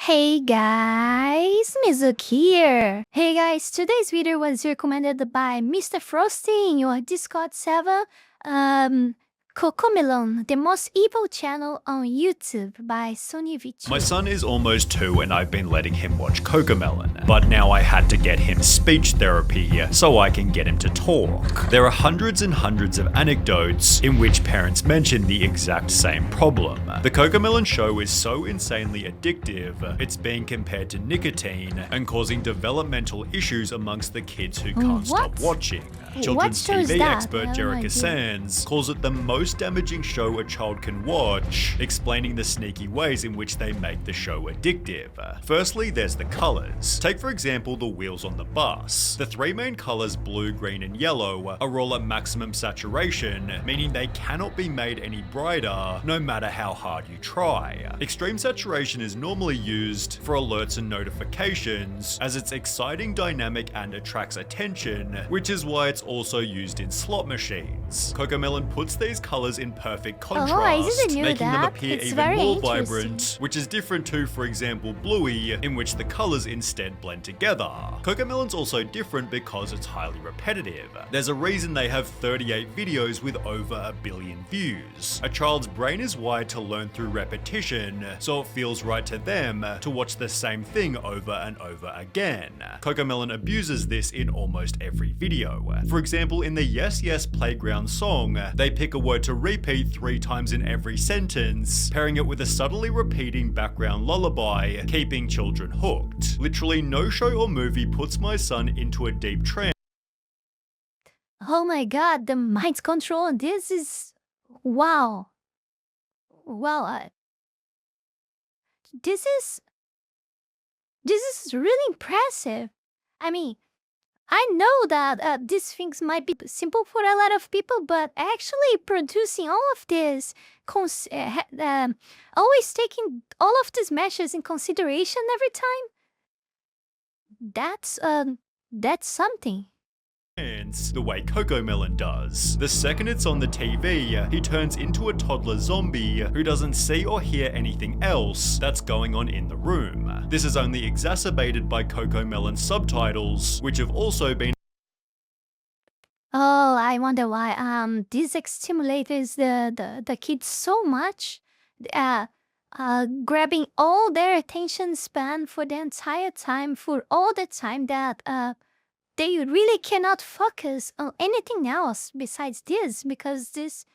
Hey guys, Mizuki here! Hey guys, today's video was recommended by Mr. Frosty in your Discord server, Cocomelon, the most evil channel on YouTube by SunnyV2. My son is almost 2 and I've been letting him watch Cocomelon, but now I had to get him speech therapy so I can get him to talk. There are hundreds and hundreds of anecdotes in which parents mention the exact same problem. The Cocomelon show is so insanely addictive, it's being compared to nicotine and causing developmental issues amongst the kids who can't stop watching. Children's TV expert Jerica Sands calls it the most damaging show a child can watch, explaining the sneaky ways in which they make the show addictive. Firstly, there's the colors. Take for example the wheels on the bus. The three main colors, blue, green and yellow, are all at maximum saturation, meaning they cannot be made any brighter no matter how hard you try. Extreme saturation is normally used for alerts and notifications, as it's exciting, dynamic and attracts attention, which is why it's also used in slot machines. Cocomelon puts these colors in perfect contrast, making them appear even more vibrant, which is different to, for example, Bluey, in which the colors instead blend together. Cocomelon's also different because it's highly repetitive. There's a reason they have 38 videos with over 1 billion views. A child's brain is wired to learn through repetition, so it feels right to them to watch the same thing over and over again. Cocomelon abuses this in almost every video. For example, in the Yes Yes Playground song, they pick a word to repeat 3 times in every sentence, pairing it with a subtly repeating background lullaby, keeping children hooked. Literally no show or movie puts my son into a deep trance. Oh my god, the mind control on this is... wow. Well, this is really impressive. I mean, I know that these things might be simple for a lot of people, but actually producing all of this, always taking all of these measures in consideration every time, that's something. The way Cocomelon does. The second it's on the TV, he turns into a toddler zombie who doesn't see or hear anything else that's going on in the room. This is only exacerbated by Cocomelon's subtitles, which have also been... Oh, I wonder why this stimulates the kids so much, grabbing all their attention span for the entire time, for all the time that they really cannot focus on anything else besides this, because this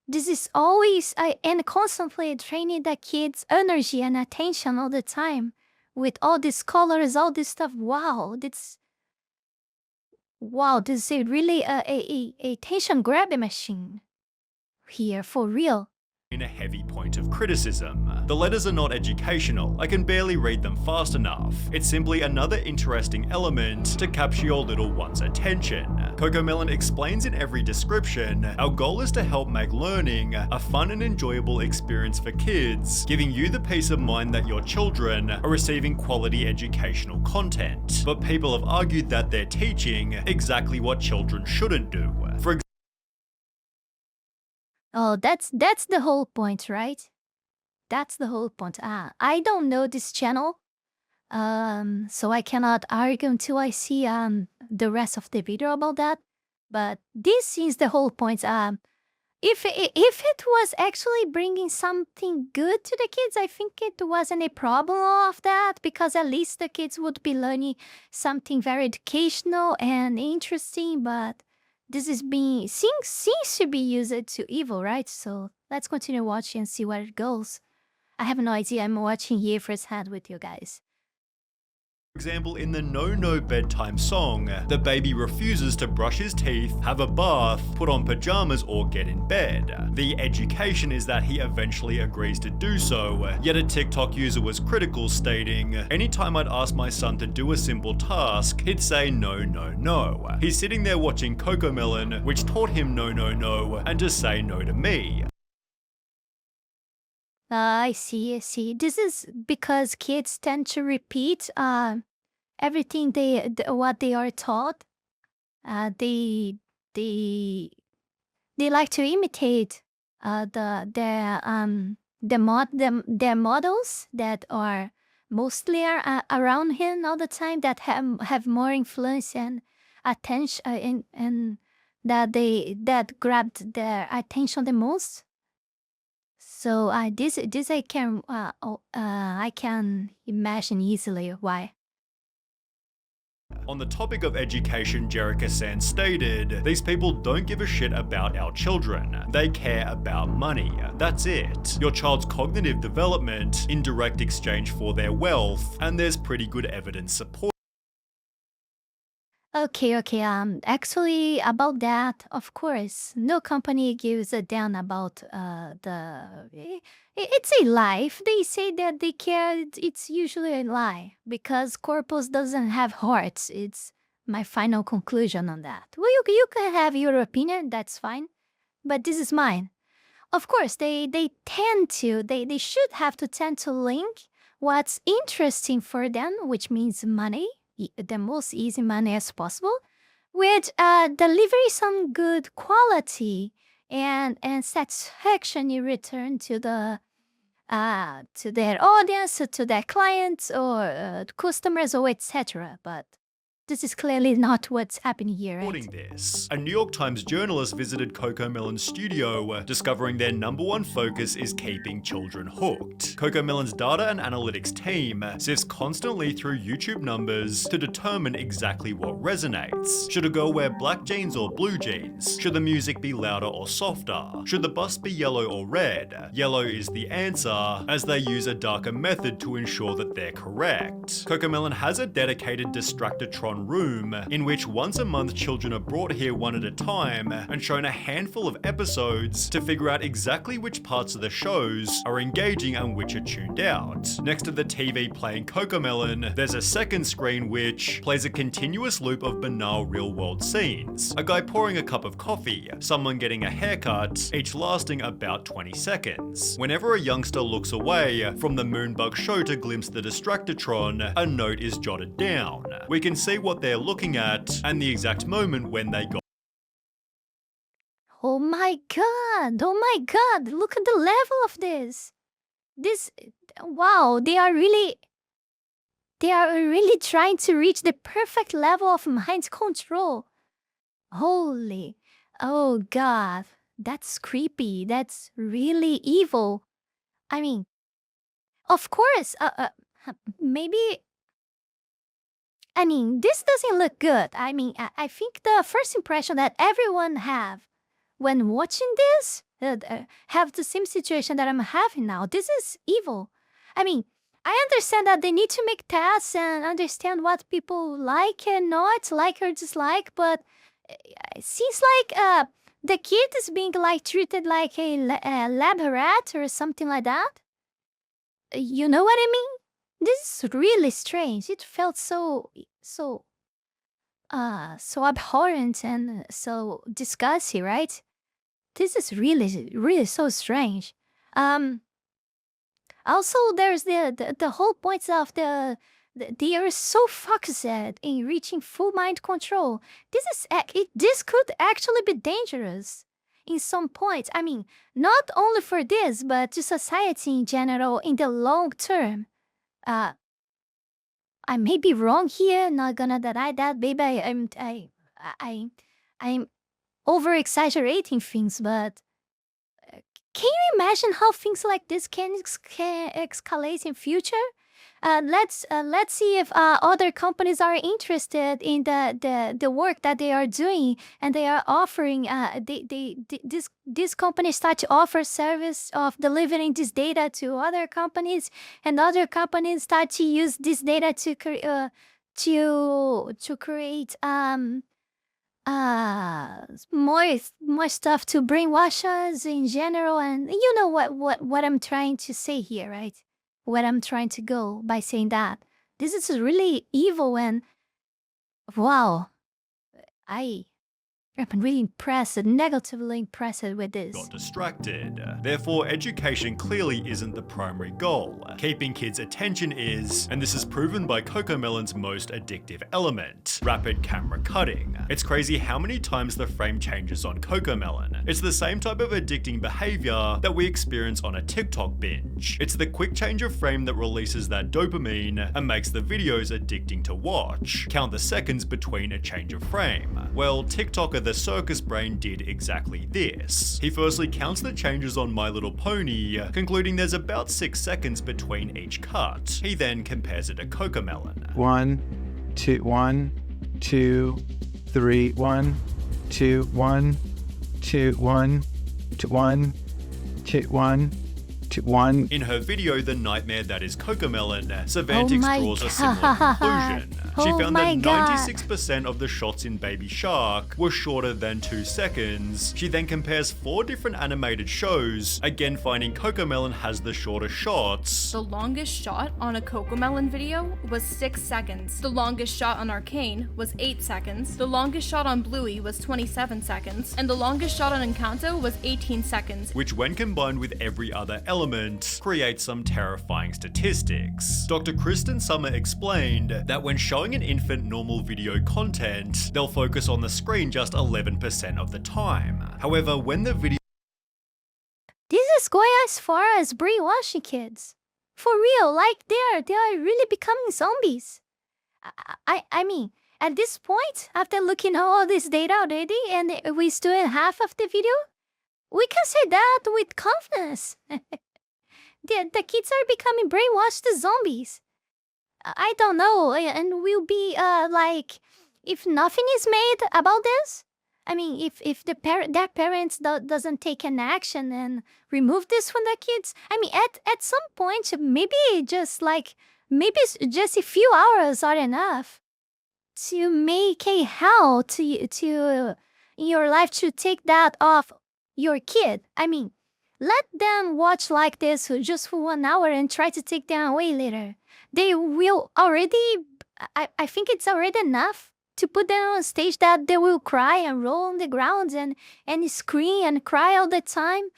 is always and constantly draining the kids' energy and attention all the time with all these colors, all this stuff. Wow, this is really a attention grabbing machine here, for real. In a heavy point of criticism. The letters are not educational, I can barely read them fast enough. It's simply another interesting element to capture your little one's attention. Cocomelon explains in every description, our goal is to help make learning a fun and enjoyable experience for kids, giving you the peace of mind that your children are receiving quality educational content. But people have argued that they're teaching exactly what children shouldn't do. For Oh, that's the whole point, right? That's the whole point. I don't know this channel, so I cannot argue until I see the rest of the video about that. But this is the whole point. If it was actually bringing something good to the kids, I think it wasn't a problem of that, because at least the kids would be learning something very educational and interesting. But this is seems to be used to evil, right? So let's continue watching and see where it goes. I have no idea. I'm watching here firsthand with you guys. For example, in the No No Bedtime song, the baby refuses to brush his teeth, have a bath, put on pajamas or get in bed. The education is that he eventually agrees to do so, yet a TikTok user was critical, stating, anytime I'd ask my son to do a simple task, he'd say no, no, no. He's sitting there watching Cocomelon, which taught him no, no, no, and to say no to me. I see. This is because kids tend to repeat everything what they are taught. They like to imitate their models that are mostly are around him all the time that have more influence and attention and that grabbed their attention the most. So this I can imagine easily why. On the topic of education, Jericho-san stated, "These people don't give a shit about our children. They care about money. That's it. Your child's cognitive development in direct exchange for their wealth, and there's pretty good evidence supporting." Okay. Actually, about that, of course, no company gives a damn about It's a lie. If they say that they care, it's usually a lie because corpus doesn't have hearts. It's my final conclusion on that. Well, you can have your opinion. That's fine, but this is mine. Of course, they should have to tend to link what's interesting for them, which means money, the most easy money as possible, with delivering some good quality and satisfaction in return to to their audience, to their clients or customers or etc. But this is clearly not what's happening here, right? this. A New York Times journalist visited Cocomelon's studio, discovering their #1 focus is keeping children hooked. Cocomelon's data and analytics team sifts constantly through YouTube numbers to determine exactly what resonates. Should a girl wear black jeans or blue jeans? Should the music be louder or softer? Should the bus be yellow or red? Yellow is the answer, as they use a darker method to ensure that they're correct. Cocomelon has a dedicated Distractotron room in which once a month children are brought here one at a time and shown a handful of episodes to figure out exactly which parts of the shows are engaging and which are tuned out. Next to the TV playing Cocomelon, there's a second screen which plays a continuous loop of banal real-world scenes. A guy pouring a cup of coffee, someone getting a haircut, each lasting about 20 seconds. Whenever a youngster looks away from the Moonbug show to glimpse the Distractotron, a note is jotted down. We can see what they're looking at and the exact moment when they got. Oh my god, look at the level of this. Wow, they are really trying to reach the perfect level of mind control. Holy, oh god, that's creepy. That's really evil. I mean, of course, maybe. I mean, this doesn't look good. I mean, I think the first impression that everyone have when watching this have the same situation that I'm having now. This is evil. I mean, I understand that they need to make tests and understand what people like and not like or dislike, but it seems like the kid is being like treated like a lab rat or something like that. You know what I mean? This is really strange. It felt so abhorrent and so disgusting, right? This is really so strange. Also, there's the whole point of they are so focused in reaching full mind control. This could actually be dangerous in some points. I mean, not only for this, but to society in general in the long term. I may be wrong here. Not gonna deny that. Maybe I'm over exaggerating things, but can you imagine how things like this can escalate in future? Let's see if other companies are interested in the work that they are doing and they are offering. This company start to offer service of delivering this data to other companies, and other companies start to use this data to create more stuff to brainwash us in general. And you know what I'm trying to say here, right? What I'm trying to go by saying that this is really evil. And wow, I I'm really impressed, negatively impressed with this. Got distracted. Therefore, education clearly isn't the primary goal. Keeping kids' attention is, and this is proven by Cocomelon's most addictive element, rapid camera cutting. It's crazy how many times the frame changes on Cocomelon. It's the same type of addicting behavior that we experience on a TikTok binge. It's the quick change of frame that releases that dopamine and makes the videos addicting to watch. Count the seconds between a change of frame. Well, TikToker the Circus Brain did exactly this. He firstly counts the changes on My Little Pony, concluding there's about 6 seconds between each cut. He then compares it to Cocomelon. 1, 2, 1, 2, 3, 1, 2, 1, 2, 1, 2, 1, 2, 1, 2, 1. In her video, The Nightmare That Is Cocomelon, Semantics my draws a similar conclusion. She Oh found my that God. 96% of the shots in Baby Shark were shorter than 2 seconds. She then compares 4 different animated shows, again finding Cocomelon has the shorter shots. The longest shot on a Cocomelon video was 6 seconds. The longest shot on Arcane was 8 seconds. The longest shot on Bluey was 27 seconds. And the longest shot on Encanto was 18 seconds. Which when combined with every other element, creates some terrifying statistics. Dr. Kristen Summer explained that when showing an infant normal video content, they'll focus on the screen just 11% of the time. However, when the video This is going as far as brainwashing kids. For real, like they are really becoming zombies. I mean, at this point, after looking at all this data already, and we still in half of the video, we can say that with confidence. The kids are becoming brainwashed as zombies. I don't know, and we'll be like, if nothing is made about this, I mean, if their parents doesn't take an action and remove this from the kids, I mean, at some point, maybe just a few hours are enough to make a hell to in your life to take that off your kid. I mean, let them watch like this just for 1 hour and try to take them away later. They will already, I think it's already enough to put them on stage that they will cry and roll on the ground and scream and cry all the time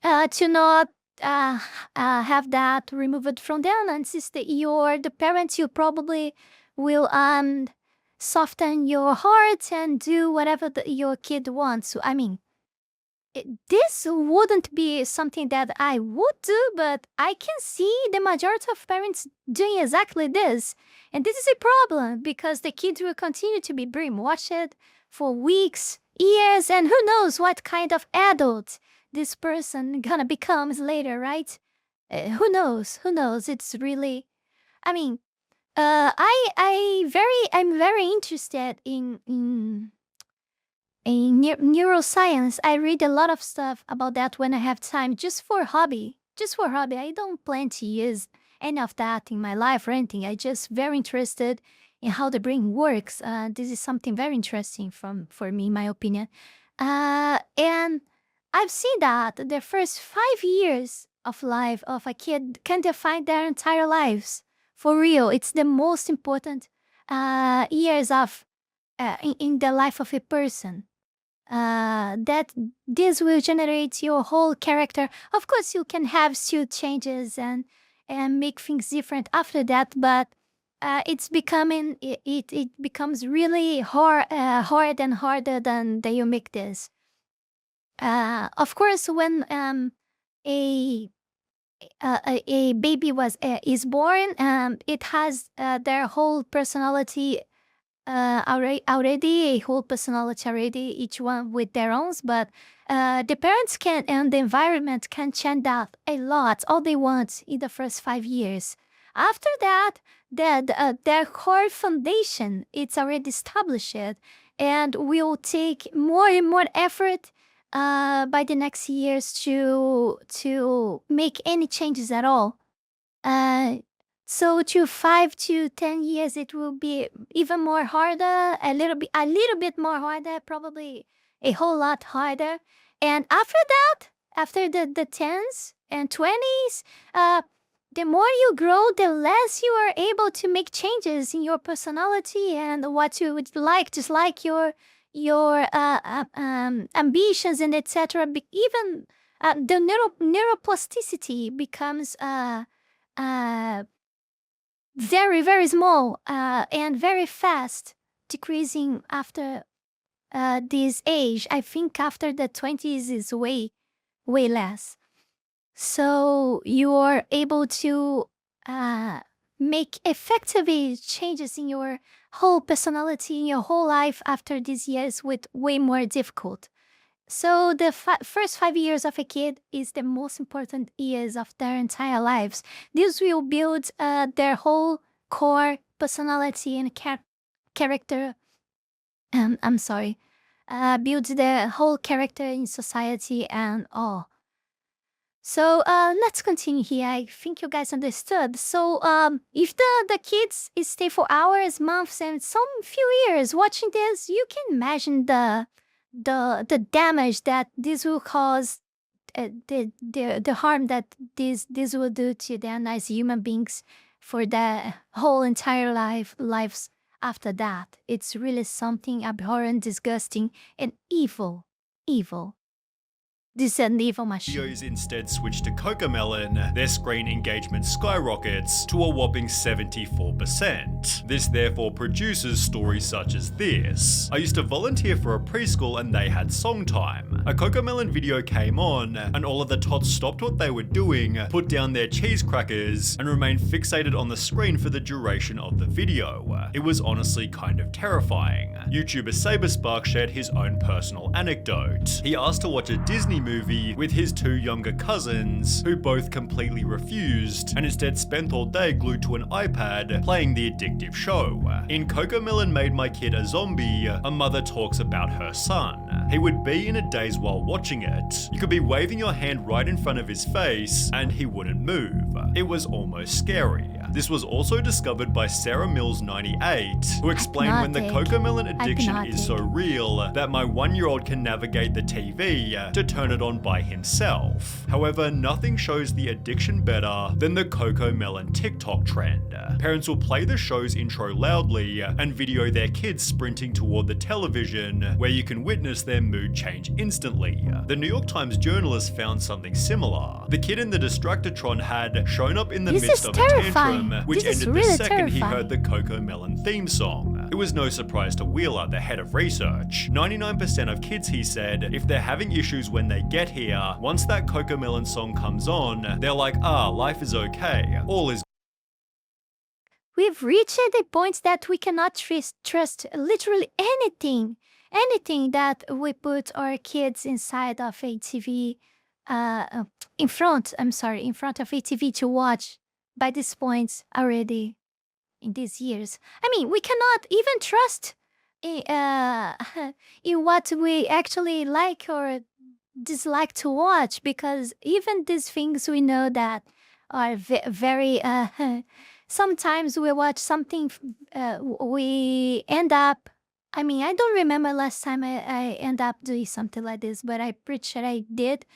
to not have that removed from them. And since you're the parents, you probably will soften your heart and do whatever your kid wants. So, I mean, this wouldn't be something that I would do, but I can see the majority of parents doing exactly this. And this is a problem because the kids will continue to be brainwashed for weeks, years, and who knows what kind of adult this person gonna becomes later, right? Who knows? Who knows? It's really, I mean, I'm very interested in neuroscience. I read a lot of stuff about that when I have time, just for hobby. I don't plan to use any of that in my life or anything. I just very interested in how the brain works. This is something very interesting for me, in my opinion. And I've seen that the first 5 years of life of a kid can define their entire lives. For real, it's the most important years of in the life of a person. That this will generate your whole character. Of course, you can have still changes and make things different after that, but it becomes really hard and harder than you make this. Of course, when a baby is born, it has their whole personality already, a whole personality already, each one with their own, but the parents can and the environment can change that a lot, all they want in the first 5 years. After that, their core foundation, it's already established and will take more and more effort by the next years to make any changes at all. So to 5 to 10 years, it will be even more harder, a little bit more harder, probably a whole lot harder. And after that, after the 10s and 20s, the more you grow, the less you are able to make changes in your personality and what you would like, dislike your your ambitions and etc. Even the neuroplasticity becomes very, very small and very fast, decreasing after this age. I think after the 20s is way, way less. So you are able to make effective changes in your whole personality, in your whole life after these years with way more difficult. So the first 5 years of a kid is the most important years of their entire lives. This will build their whole core personality and character. I'm sorry. Build their whole character in society and all. So let's continue here. I think you guys understood. So if the kids stay for hours, months, and some few years watching this, you can imagine the damage that this will cause, the harm that this will do to them as human beings for their whole entire lives after that. It's really something abhorrent, disgusting, and evil. This is an evil machine. Videos instead switch to Cocomelon, their screen engagement skyrockets to a whopping 74%. This therefore produces stories such as this. I used to volunteer for a preschool and they had song time. A Cocomelon video came on and all of the tots stopped what they were doing, put down their cheese crackers, and remained fixated on the screen for the duration of the video. It was honestly kind of terrifying. YouTuber Saberspark shared his own personal anecdote. He asked to watch a Disney movie with his 2 younger cousins, who both completely refused and instead spent all day glued to an iPad playing the addictive show. In Cocomelon Made My Kid a Zombie, a mother talks about her son. He would be in a daze while watching it. You could be waving your hand right in front of his face and he wouldn't move. It was almost scary. This was also discovered by Sarah Mills 98, who explained when the Cocomelon addiction is so real that my 1-year-old can navigate the TV to turn it on by himself. However, nothing shows the addiction better than the Cocomelon TikTok trend. Parents will play the show's intro loudly and video their kids sprinting toward the television, where you can witness their mood change instantly. The New York Times journalist found something similar. The kid in the Distractotron had shown up in the midst of a tantrum, which ended the second he heard the Cocomelon theme song. It was no surprise to Wheeler, the head of research. 99% of kids, he said, if they're having issues when they get here, once that Cocomelon song comes on, they're like, life is okay, all is. We've reached a point that we cannot trust literally anything that we put our kids inside of a TV, in front of a TV to watch by this point already in these years. I mean, we cannot even trust in what we actually like or dislike to watch, because even these things we know that are very sometimes we watch something, we end up, I mean, I don't remember last time I end up doing something like this, but I'm pretty sure I did.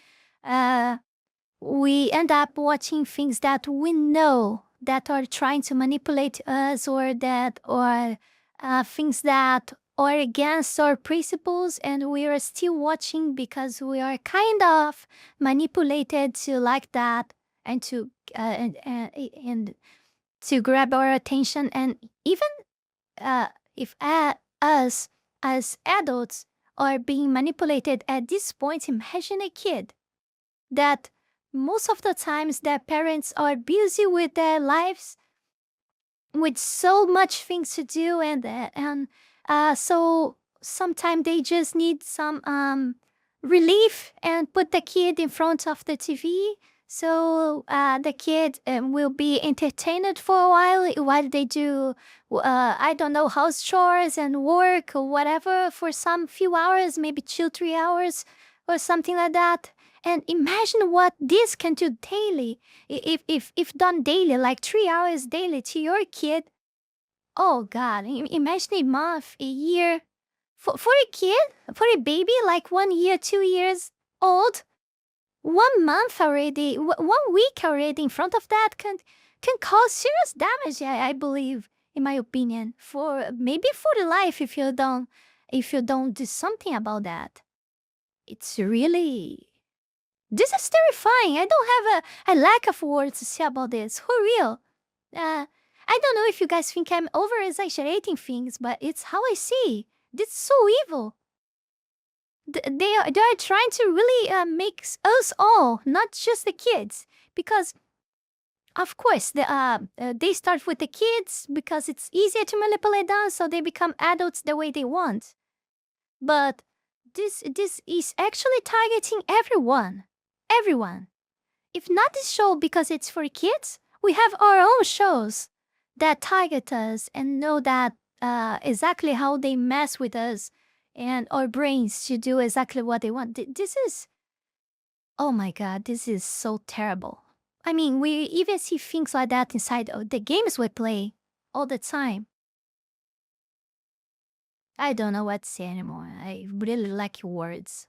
We end up watching things that we know that are trying to manipulate us, or things that are against our principles, and we are still watching because we are kind of manipulated to like that and to to grab our attention. And even if us as adults are being manipulated at this point, imagine a kid that most of the times their parents are busy with their lives, with so much things to do, and so sometimes they just need some relief and put the kid in front of the TV. So the kid will be entertained for a while they do, I don't know, house chores and work or whatever for some few hours, maybe 2-3 hours or something like that. And imagine what this can do daily, if done daily, like 3 hours daily to your kid. Oh God, imagine a month, a year. For a kid, for a baby, like 1 year, 2 years old, 1 month already, 1 week already in front of that can cause serious damage, I believe, in my opinion, for maybe for the life if you don't if you don't do something about that. It's really... This is terrifying. I don't have a lack of words to say about this. For real. I don't know if you guys think I'm over-exaggerating things, but it's how I see. This is so evil. They are trying to really make us all, not just the kids. Because, of course, they start with the kids because it's easier to manipulate them, so they become adults the way they want. But this is actually targeting everyone. Everyone. If not this show because it's for kids, we have our own shows that target us and know that exactly how they mess with us and our brains to do exactly what they want. This is... Oh my god, this is so terrible. I mean, we even see things like that inside the games we play all the time. I don't know what to say anymore. I really lack words.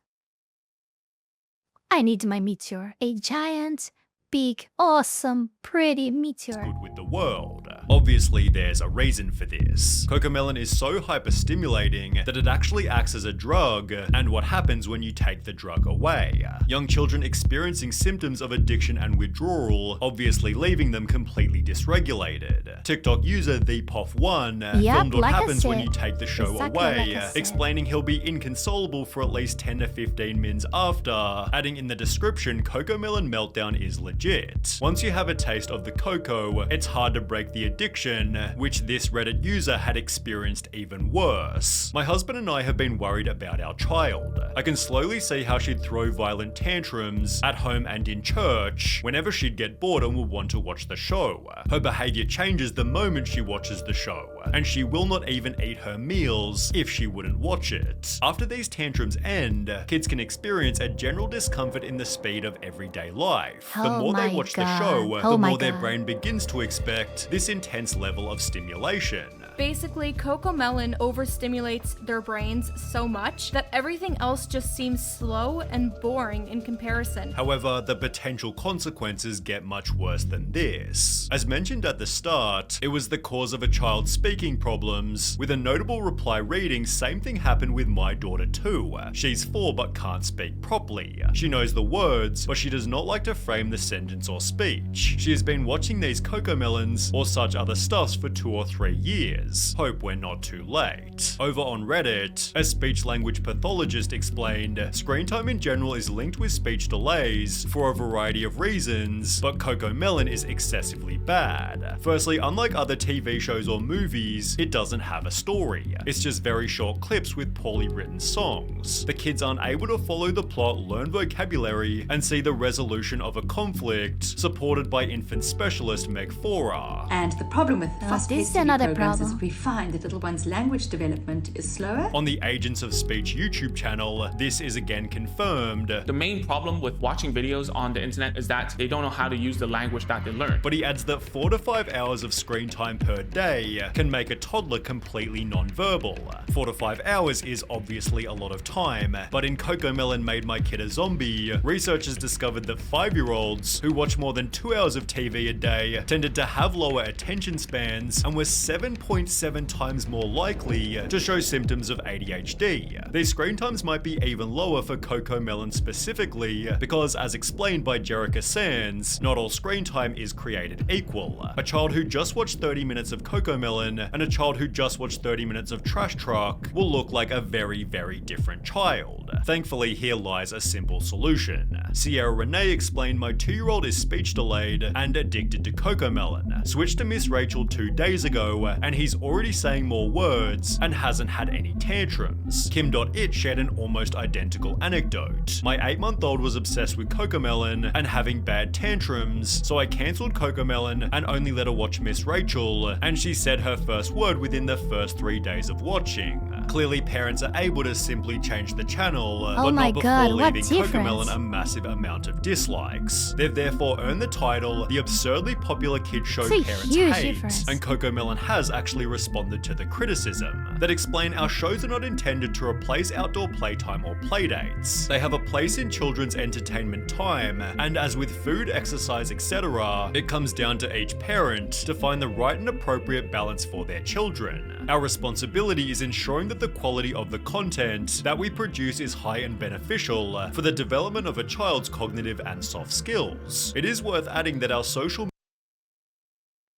I need my meteor. A giant, big, awesome, pretty meteor. Good with the world. Obviously, there's a reason for this. Cocomelon is so hyper-stimulating that it actually acts as a drug, and what happens when you take the drug away. Young children experiencing symptoms of addiction and withdrawal, obviously leaving them completely dysregulated. TikTok user ThePoff1 filmed what happens when you take the show away, explaining he'll be inconsolable for at least 10 to 15 mins after, adding in the description, Cocomelon meltdown is legit. Once you have a taste of the cocoa, it's hard to break the addiction, which this Reddit user had experienced even worse. My husband and I have been worried about our child. I can slowly see how she'd throw violent tantrums at home and in church whenever she'd get bored and would want to watch the show. Her behavior changes the moment she watches the show, and she will not even eat her meals if she wouldn't watch it. After these tantrums end, kids can experience a general discomfort in the speed of everyday life. The more they watch the show, the more their brain begins to expect this intense level of stimulation. Basically, Cocomelon overstimulates their brains so much that everything else just seems slow and boring in comparison. However, the potential consequences get much worse than this. As mentioned at the start, it was the cause of a child's speaking problems, with a notable reply reading, "Same thing happened with my daughter too. She's 4 but can't speak properly. She knows the words, but she does not like to frame the sentence or speech. She has been watching these Cocomelons or such other stuffs for 2 or 3 years. Hope we're not too late." Over on Reddit, a speech-language pathologist explained, "Screen time in general is linked with speech delays for a variety of reasons, but Cocomelon is excessively bad. Firstly, unlike other TV shows or movies, it doesn't have a story. It's just very short clips with poorly written songs. The kids aren't able to follow the plot, learn vocabulary, and see the resolution of a conflict supported by infant specialist Meg Fora." And the problem with this is fast-paced another programs is problem. we find that little one's language development is slower. On the Agents of Speech YouTube channel, this is again confirmed. The main problem with watching videos on the internet is that they don't know how to use the language that they learn. But he adds that 4 to 5 hours of screen time per day can make a toddler completely non-verbal. 4 to 5 hours is obviously a lot of time, but in Cocomelon Made My Kid a Zombie, researchers discovered that 5-year-olds who watch more than 2 hours of TV a day tended to have lower attention spans and were 7.7 times more likely to show symptoms of ADHD. These screen times might be even lower for Cocomelon specifically because, as explained by Jerica Sands, not all screen time is created equal. A child who just watched 30 minutes of Cocomelon and a child who just watched 30 minutes of Trash Truck will look like a very, very different child. Thankfully, here lies a simple solution. Sierra Renee explained, "My 2-year-old is speech delayed and addicted to Cocomelon. Switched to Miss Rachel 2 days ago, and he's already saying more words and hasn't had any tantrums." Kim.it shared an almost identical anecdote. "My 8-month-old was obsessed with Cocomelon and having bad tantrums, so I cancelled Cocomelon and only let her watch Miss Rachel, and she said her first word within the first 3 days of watching." Clearly, parents are able to simply change the channel, but my not before God, what leaving difference? Cocomelon a massive amount of dislikes. They've therefore earned the title the absurdly popular kid show It's a parents huge hate, difference. and Cocomelon has actually responded to the criticism that explain our shows are not intended to replace outdoor playtime or playdates. They have a place in children's entertainment time, and as with food, exercise, etc., it comes down to each parent to find the right and appropriate balance for their children. Our responsibility is ensuring that that the quality of the content that we produce is high and beneficial for the development of a child's cognitive and soft skills. It is worth adding that our social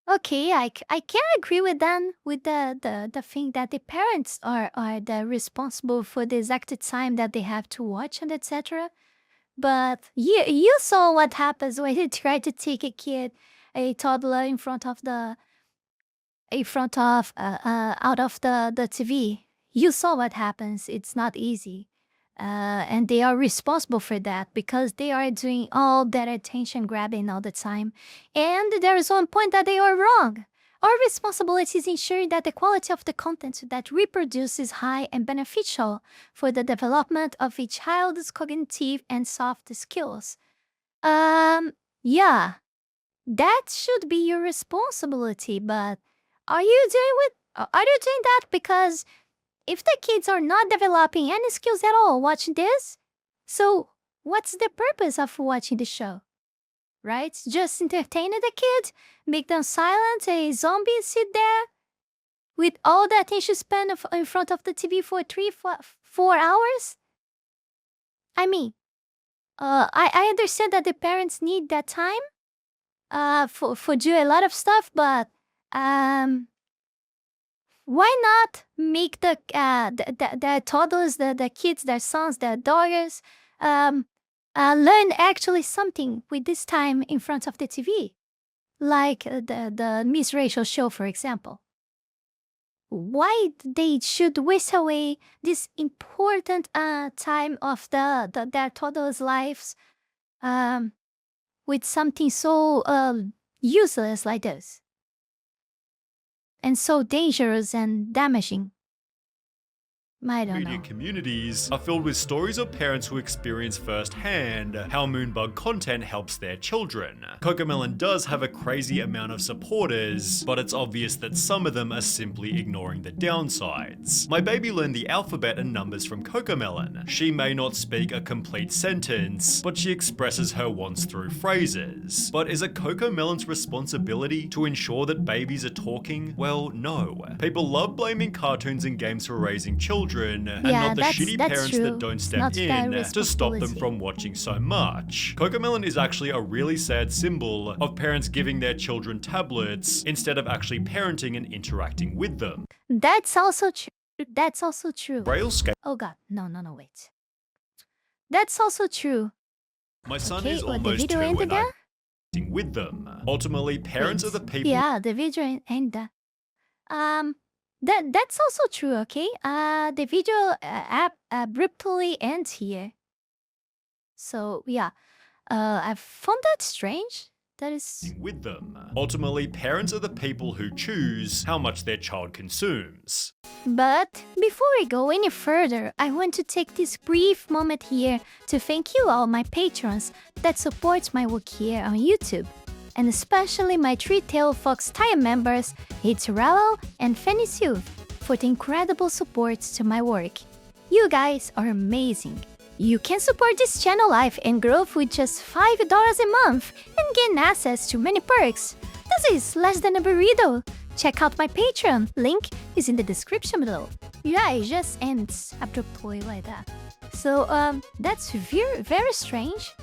Okay, I can agree with them with the thing that the parents are the responsible for the exact time that they have to watch and etc. But you saw what happens when you try to take a toddler in front of out of the TV. You saw what happens. It's not easy. And they are responsible for that because they are doing all that attention grabbing all the time. And there is one point that they are wrong. Our responsibility is ensuring that the quality of the content that we produce is high and beneficial for the development of a child's cognitive and soft skills. Yeah, that should be your responsibility, but are you doing that because if the kids are not developing any skills at all watching this, so what's the purpose of watching the show? Right? Just entertaining the kid, make them silent, a zombie sit there with all the attention span in front of the TV for 4 hours? I mean, I understand that the parents need that time for do a lot of stuff, but why not make the toddlers, the kids, their sons, their daughters, learn actually something with this time in front of the TV, like the Miss Rachel show, for example. Why they should waste away this important time of their toddlers' lives with something so useless like this? And so dangerous and damaging. I don't media know. communities are filled with stories of parents who experience firsthand how Moonbug content helps their children. Cocomelon does have a crazy amount of supporters, but it's obvious that some of them are simply ignoring the downsides. My baby learned the alphabet and numbers from Cocomelon. She may not speak a complete sentence, but she expresses her wants through phrases. But is it Cocomelon's responsibility to ensure that babies are talking? Well, no. People love blaming cartoons and games for raising children, and not the shitty parents true. that don't step Not in their to stop them responsibility. from watching so much. Cocomelon is actually a really sad symbol of parents giving their children tablets instead of actually parenting and interacting with them. That's also true. That's also true. Railscape. Oh god, no, wait. That's also true. My son Okay, is well, the almost video 2 ended and there? I'm interacting with them. Ultimately, parents are the people Yeah, the video ended. That's also true, okay? The video abruptly ends here. So yeah, I found that strange. That is with them. Ultimately, parents are the people who choose how much their child consumes. But before we go any further, I want to take this brief moment here to thank you all my patrons that support my work here on YouTube, and especially my three-tailed fox tier members Heath Rowell and Fenny Sylvy for the incredible support to my work. You guys are amazing. You can support this channel life and growth with just $5 a month and gain access to many perks. This is less than a burrito. Check out my Patreon, link is in the description below. Yeah, it just ends abruptly like that. So, that's very, very strange.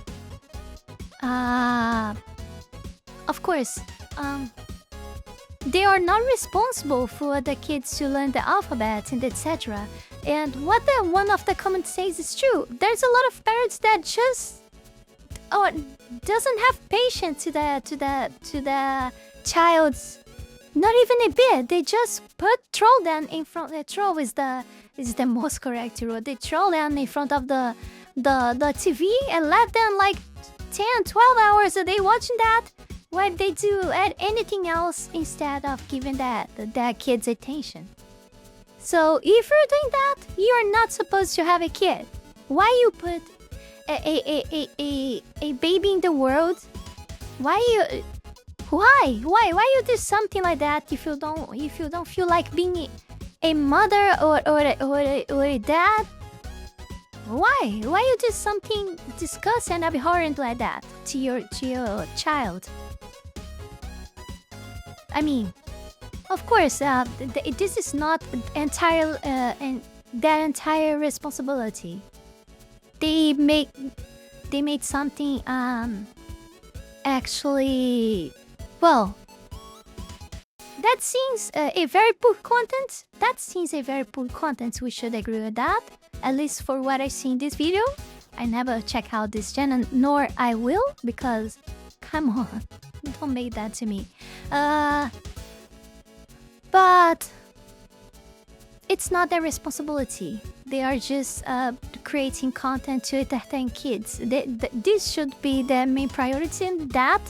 Of course, they are not responsible for the kids to learn the alphabet and etc. And what one of the comments says is true. There's a lot of parents that just doesn't have patience to the child's. Not even a bit. They just troll them in front. The troll is the most correct word. They troll them in front of the TV and let them like 10, 12 hours a day watching that. Why they do anything else instead of giving that kid's attention? So if you're doing that, you're not supposed to have a kid. Why you put a baby in the world? Why you do something like that if you don't feel like being a mother or a dad? Why you do something disgusting and abhorrent like that to your child? I mean, of course, this is not their entire responsibility. They made something actually, well, that seems a very poor content. That seems a very poor content. We should agree with that. At least for what I see in this video. I never check out this channel, nor I will, because come on, don't make that to me. But it's not their responsibility. They are just creating content to entertain kids. This should be their main priority, and that,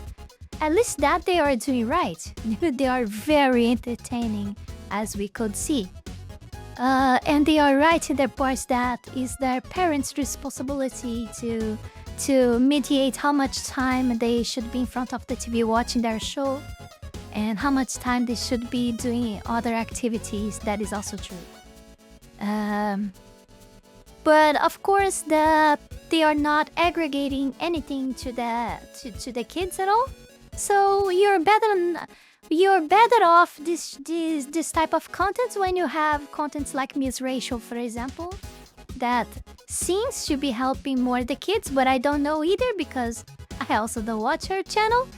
at least that they are doing right. They are very entertaining, as we could see. And they are right in their parts that is their parents' responsibility to mediate how much time they should be in front of the TV watching their show, and how much time they should be doing other activities. That is also true. But of course, they are not aggregating anything to the kids at all. So you're better off this type of content when you have contents like Miss Rachel, for example, that seems to be helping more the kids, but I don't know either because I also don't watch her channel.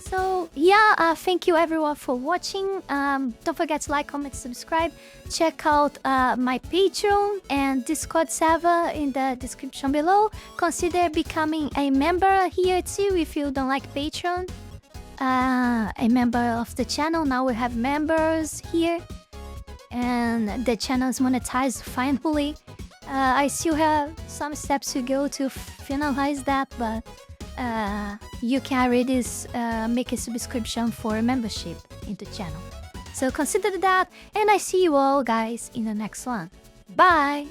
So yeah, thank you everyone for watching. Don't forget to like, comment, subscribe. Check out my Patreon and Discord server in the description below. Consider becoming a member here too if you don't like Patreon. A member of the channel. Now we have members here, and the channel is monetized finally. I still have some steps to go to finalize that, but you can already make a subscription for a membership in the channel. So consider that, and I see you all guys in the next one. Bye!